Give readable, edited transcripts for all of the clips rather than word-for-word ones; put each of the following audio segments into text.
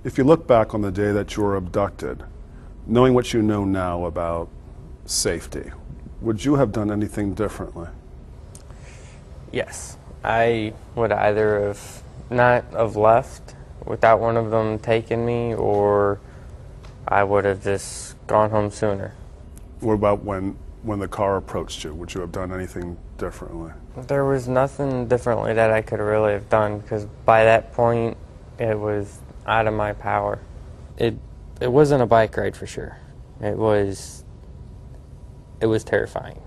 If you look back on the day that you were abducted, knowing what you know now about safety, would you have done anything differently? Yes. I would either have not have left without one of them taking me, or I would have just gone home sooner. What about when the car approached you? Would you have done anything differently? There was nothing differently that I could really have done, because by that point it was out of my power. It wasn't a bike ride for sure. It was terrifying.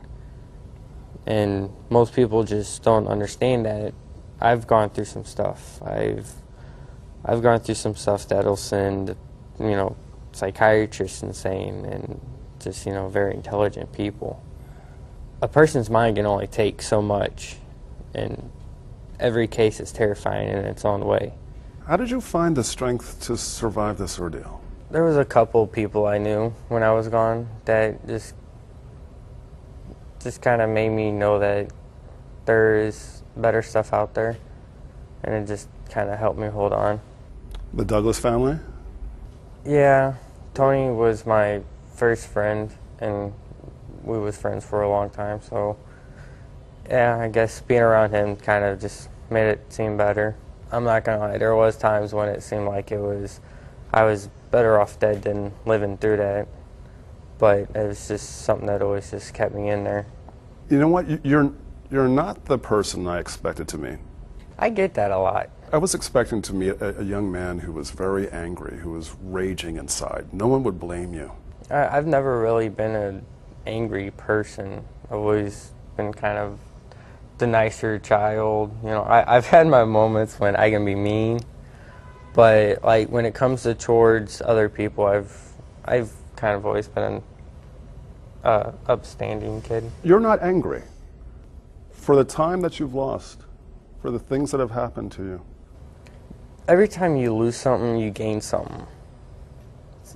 And most people just don't understand that. I've gone through some stuff. I've gone through some stuff that'll send, psychiatrists insane, and just, very intelligent people. A person's mind can only take so much, and every case is terrifying in its own way. How did you find the strength to survive this ordeal? There was a couple people I knew when I was gone that just kind of made me know that there is better stuff out there, and it just kind of helped me hold on. The Douglas family? Yeah, Tony was my first friend, and we was friends for a long time, so yeah, I guess being around him kind of just made it seem better. I'm not gonna lie, there was times when it seemed like I was better off dead than living through that, but it was just something that always just kept me in there. You know what? You're not the person I expected to meet. I get that a lot. I was expecting to meet a young man who was very angry, who was raging inside. No one would blame you. I've never really been an angry person. I've always been kind of the nicer child. I've had my moments when I can be mean, but like when it comes to towards other people, I've kind of always been an upstanding kid. You're not angry for the time that you've lost, for the things that have happened to you. Every time you lose something, you gain something.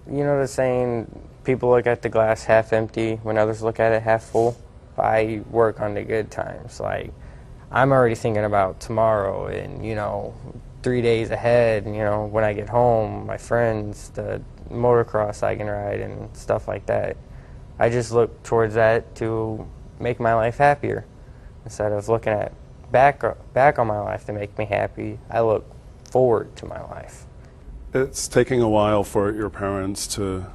You know the saying, people look at the glass half empty when others look at it half full? I work on the good times. Like, I'm already thinking about tomorrow and, 3 days ahead, when I get home, my friends, the motocross I can ride and stuff like that. I just look towards that to make my life happier. Instead of looking at back on my life to make me happy, I look forward to my life. It's taking a while for your parents to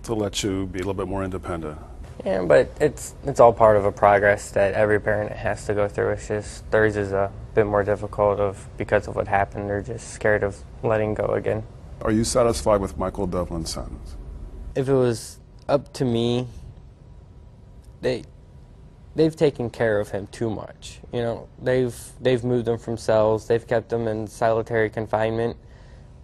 let you be a little bit more independent. Yeah, but it's all part of a progress that every parent has to go through. It's just theirs is a bit more difficult because of what happened. They're just scared of letting go again. Are you satisfied with Michael Devlin's sentence? If it was up to me, they've taken care of him too much. They've moved him from cells. They've kept him in solitary confinement.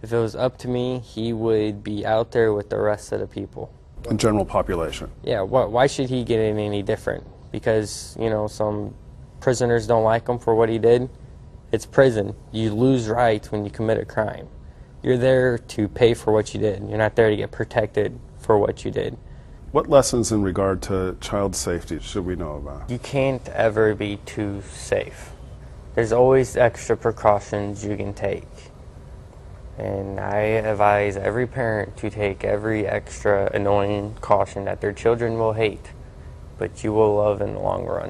If it was up to me, he would be out there with the rest of the people. In general population? Yeah, why should he get it any different? Because, some prisoners don't like him for what he did? It's prison. You lose rights when you commit a crime. You're there to pay for what you did. You're not there to get protected for what you did. What lessons in regard to child safety should we know about? You can't ever be too safe. There's always extra precautions you can take. And I advise every parent to take every extra annoying caution that their children will hate, but you will love in the long run.